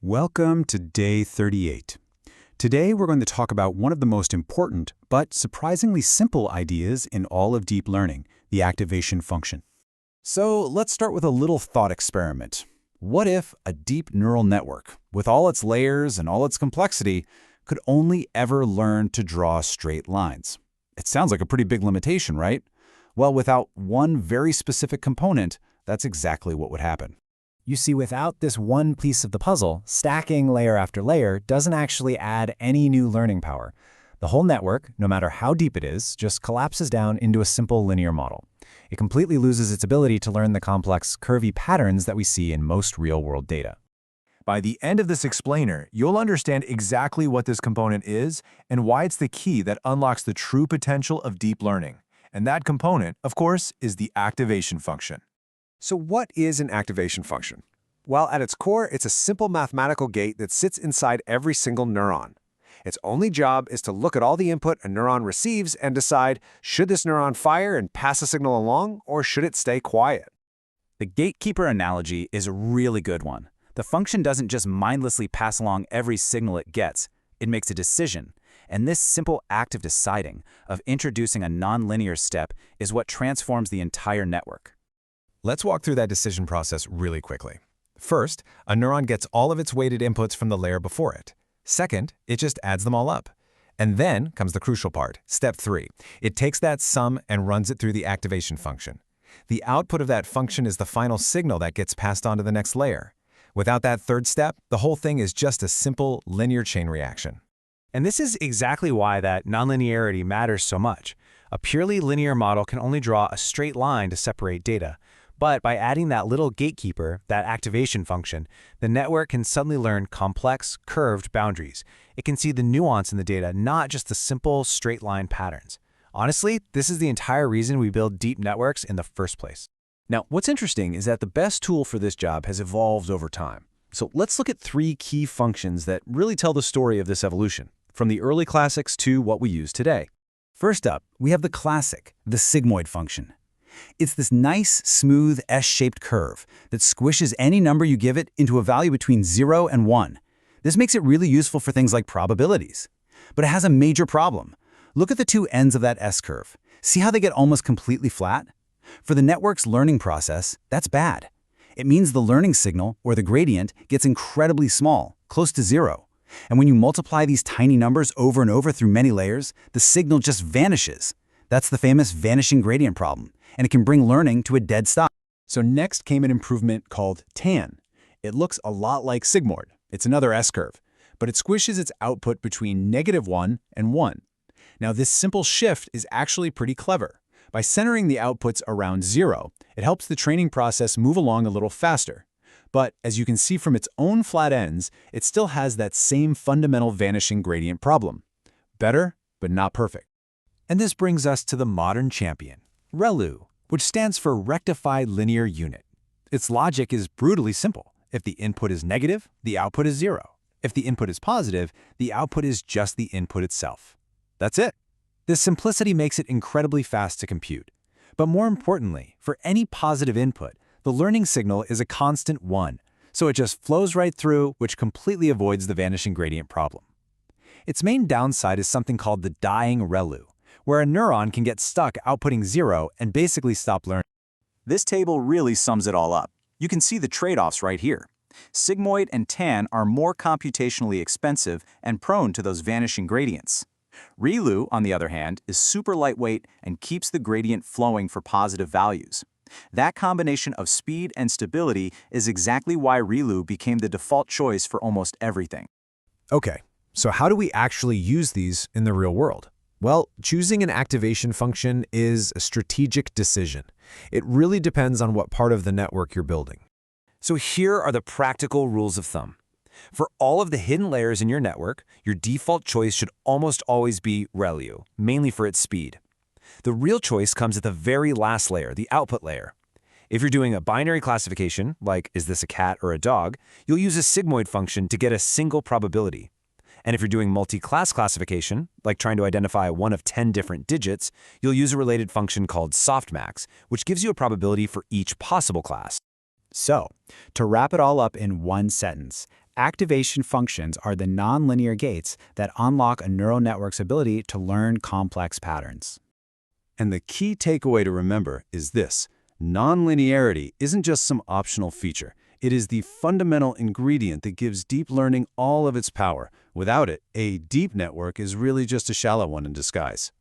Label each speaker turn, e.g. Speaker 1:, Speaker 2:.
Speaker 1: Welcome to day 38. Today we're going to talk about one of the most important but surprisingly simple ideas in all of deep learning, the activation function. So let's start with a little thought experiment. What if a deep neural network, with all its layers and all its complexity, could only ever learn to draw straight lines? It sounds like a pretty big limitation, right? Well, without one very specific component, that's exactly what would happen.
Speaker 2: You see, without this one piece of the puzzle, stacking layer after layer doesn't actually add any new learning power. The whole network, no matter how deep it is, just collapses down into a simple linear model. It completely loses its ability to learn the complex, curvy patterns that we see in most real-world data.
Speaker 3: By the end of this explainer, you'll understand exactly what this component is and why it's the key that unlocks the true potential of deep learning. And that component, of course, is the activation function.
Speaker 4: So what is an activation function? Well, at its core, it's a simple mathematical gate that sits inside every single neuron. Its only job is to look at all the input a neuron receives and decide, should this neuron fire and pass a signal along, or should it stay quiet?
Speaker 5: The gatekeeper analogy is a really good one. The function doesn't just mindlessly pass along every signal it gets, it makes a decision. And this simple act of deciding, of introducing a nonlinear step, is what transforms the entire network.
Speaker 6: Let's walk through that decision process really quickly. First, a neuron gets all of its weighted inputs from the layer before it. Second, it just adds them all up. And then comes the crucial part, step 3. It takes that sum and runs it through the activation function. The output of that function is the final signal that gets passed on to the next layer. Without that third step, the whole thing is just a simple linear chain reaction.
Speaker 7: And this is exactly why that nonlinearity matters so much. A purely linear model can only draw a straight line to separate data. But by adding that little gatekeeper, that activation function, the network can suddenly learn complex, curved boundaries. It can see the nuance in the data, not just the simple, straight-line patterns. Honestly, this is the entire reason we build deep networks in the first place.
Speaker 1: Now, what's interesting is that the best tool for this job has evolved over time. So let's look at 3 key functions that really tell the story of this evolution, from the early classics to what we use today. First up, we have the classic, the sigmoid function. It's this nice, smooth, S-shaped curve that squishes any number you give it into a value between 0 and 1. This makes it really useful for things like probabilities. But it has a major problem. Look at the 2 ends of that S-curve. See how they get almost completely flat? For the network's learning process, that's bad. It means the learning signal, or the gradient, gets incredibly small, close to 0. And when you multiply these tiny numbers over and over through many layers, the signal just vanishes. That's the famous vanishing gradient problem, and it can bring learning to a dead stop.
Speaker 4: So next came an improvement called tan. It looks a lot like sigmoid. It's another S-curve, but it squishes its output between -1 and 1. Now this simple shift is actually pretty clever. By centering the outputs around 0, it helps the training process move along a little faster. But as you can see from its own flat ends, it still has that same fundamental vanishing gradient problem. Better, but not perfect.
Speaker 3: And this brings us to the modern champion, ReLU, which stands for Rectified Linear Unit. Its logic is brutally simple. If the input is negative, the output is 0. If the input is positive, the output is just the input itself. That's it. This simplicity makes it incredibly fast to compute. But more importantly, for any positive input, the learning signal is a constant 1, so it just flows right through, which completely avoids the vanishing gradient problem. Its main downside is something called the dying ReLU, where a neuron can get stuck outputting 0 and basically stop learning.
Speaker 5: This table really sums it all up. You can see the trade-offs right here. Sigmoid and tan are more computationally expensive and prone to those vanishing gradients. ReLU, on the other hand, is super lightweight and keeps the gradient flowing for positive values. That combination of speed and stability is exactly why ReLU became the default choice for almost everything.
Speaker 6: Okay, so how do we actually use these in the real world? Well, choosing an activation function is a strategic decision. It really depends on what part of the network you're building.
Speaker 3: So here are the practical rules of thumb. For all of the hidden layers in your network, your default choice should almost always be ReLU, mainly for its speed. The real choice comes at the very last layer, the output layer. If you're doing a binary classification, like is this a cat or a dog, you'll use a sigmoid function to get a single probability. And if you're doing multi-class classification, like trying to identify one of 10 different digits, you'll use a related function called softmax, which gives you a probability for each possible class.
Speaker 2: So, to wrap it all up in one sentence, activation functions are the nonlinear gates that unlock a neural network's ability to learn complex patterns.
Speaker 4: And the key takeaway to remember is this: non-linearity isn't just some optional feature. It is the fundamental ingredient that gives deep learning all of its power. Without it, a deep network is really just a shallow one in disguise.